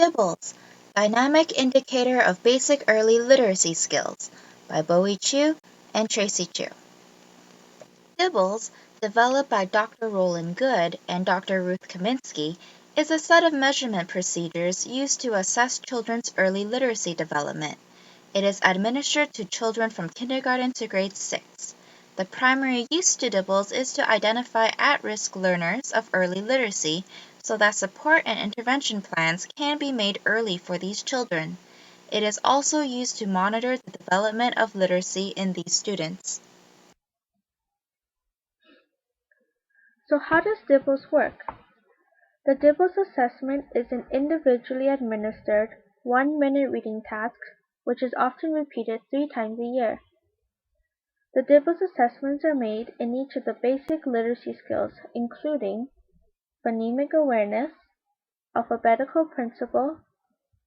Dibels, Dynamic Indicator of Basic Early Literacy Skills by Bowie Chu and Tracy Chu. Dibels, developed by Dr. Roland Good and Dr. Ruth Kaminsky, is a set of measurement procedures used to assess children's early literacy development. It is administered to children from kindergarten to grade 6. The primary use to Dibels is to identify at-risk learners of early literacy so that support and intervention plans can be made early for these children. It is also used to monitor the development of literacy in these students. So how does Dibels work? The Dibels assessment is an individually administered 1-minute reading task which is often repeated 3 times a year. The Dibels assessments are made in each of the basic literacy skills including phonemic awareness, alphabetical principle,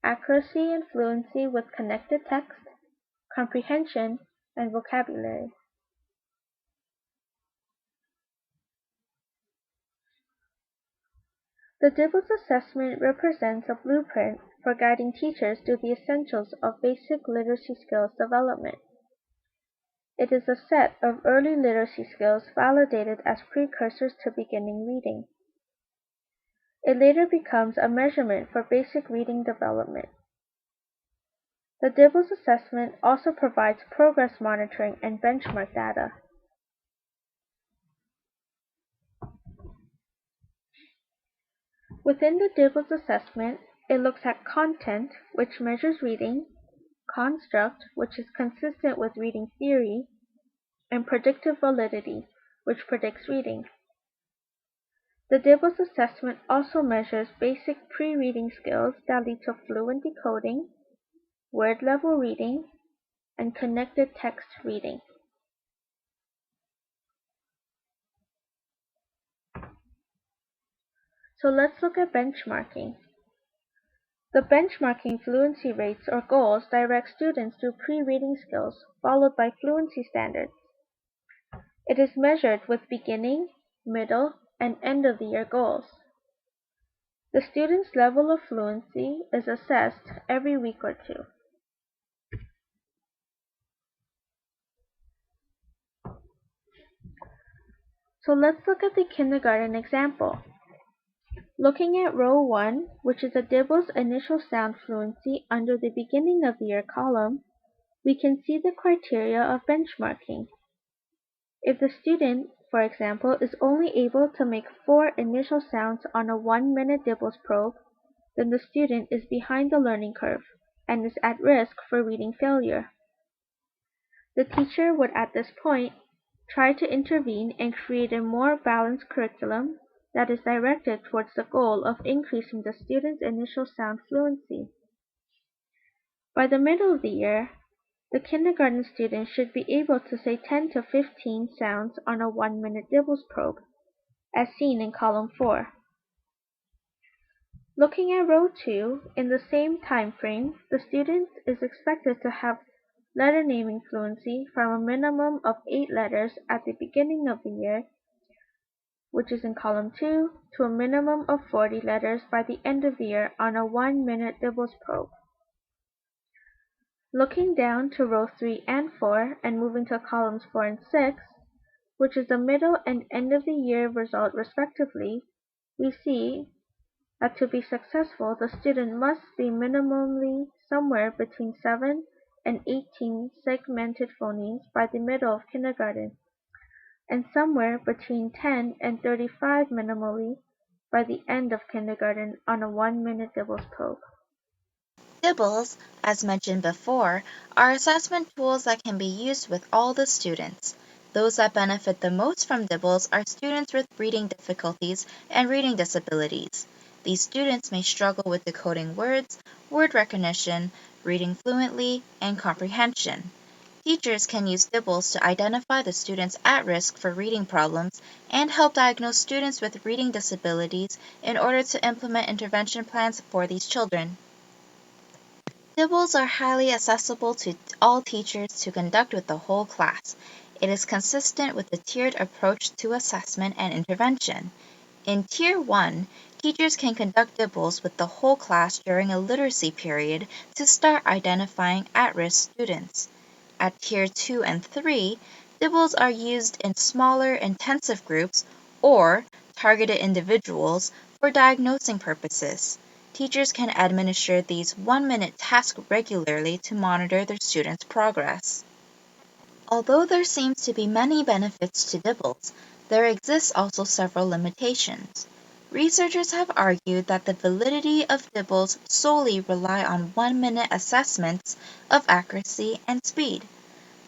accuracy and fluency with connected text, comprehension, and vocabulary. The Dibels assessment represents a blueprint for guiding teachers to the essentials of basic literacy skills development. It is a set of early literacy skills validated as precursors to beginning reading. It later becomes a measurement for basic reading development. The Dibels assessment also provides progress monitoring and benchmark data. Within the Dibels assessment, it looks at content, which measures reading, construct, which is consistent with reading theory, and predictive validity, which predicts reading. The Dibels assessment also measures basic pre-reading skills that lead to fluent decoding, word-level reading, and connected text reading. So let's look at benchmarking. The benchmarking fluency rates or goals direct students through pre-reading skills followed by fluency standards. It is measured with beginning, middle, and end of the year goals. The student's level of fluency is assessed every week or 2. So let's look at the kindergarten example. Looking at row 1, which is a Dibels initial sound fluency under the beginning of the year column, we can see the criteria of benchmarking. If the student, for example, is only able to make 4 initial sounds on a 1-minute Dibels probe, then the student is behind the learning curve and is at risk for reading failure. The teacher would at this point try to intervene and create a more balanced curriculum that is directed towards the goal of increasing the student's initial sound fluency. By the middle of the year, the kindergarten student should be able to say 10 to 15 sounds on a 1-minute Dibels probe, as seen in column 4. Looking at row 2, in the same time frame, the student is expected to have letter naming fluency from a minimum of 8 letters at the beginning of the year, which is in column 2, to a minimum of 40 letters by the end of the year on a 1-minute Dibels probe. Looking down to row 3 and 4 and moving to columns 4 and 6, which is the middle and end of the year result respectively, we see that to be successful, the student must be minimally somewhere between 7 and 18 segmented phonemes by the middle of kindergarten, and somewhere between 10 and 35 minimally by the end of kindergarten on a 1-minute Dibels probe. Dibels, as mentioned before, are assessment tools that can be used with all the students. Those that benefit the most from Dibels are students with reading difficulties and reading disabilities. These students may struggle with decoding words, word recognition, reading fluently, and comprehension. Teachers can use Dibels to identify the students at risk for reading problems and help diagnose students with reading disabilities in order to implement intervention plans for these children. Dibels are highly accessible to all teachers to conduct with the whole class. It is consistent with the tiered approach to assessment and intervention. In Tier 1, Teachers can conduct Dibbles with the whole class during a literacy period to start identifying at-risk students. At Tier 2 and 3, Dibbles are used in smaller intensive groups or targeted individuals for diagnosing purposes. Teachers can administer these 1-minute tasks regularly to monitor their students' progress. Although there seems to be many benefits to Dibbles, there exist also several limitations. Researchers have argued that the validity of Dibbles solely rely on 1-minute assessments of accuracy and speed.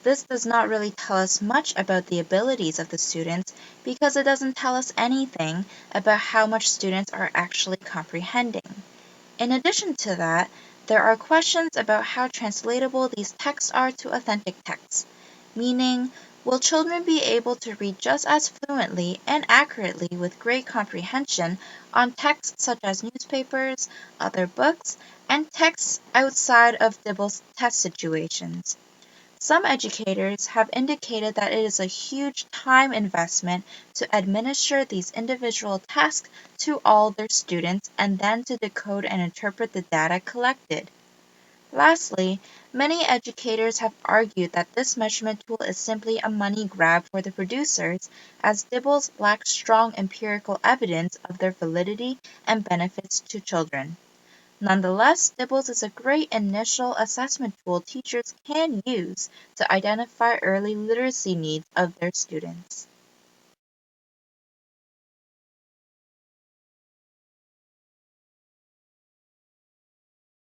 This does not really tell us much about the abilities of the students because it doesn't tell us anything about how much students are actually comprehending. In addition to that, there are questions about how translatable these texts are to authentic texts, meaning, will children be able to read just as fluently and accurately with great comprehension on texts such as newspapers, other books, and texts outside of Dibbles test situations? Some educators have indicated that it is a huge time investment to administer these individual tasks to all their students and then to decode and interpret the data collected. Lastly, many educators have argued that this measurement tool is simply a money grab for the producers, as Dibbles lacks strong empirical evidence of their validity and benefits to children. Nonetheless, Dibbles is a great initial assessment tool teachers can use to identify early literacy needs of their students.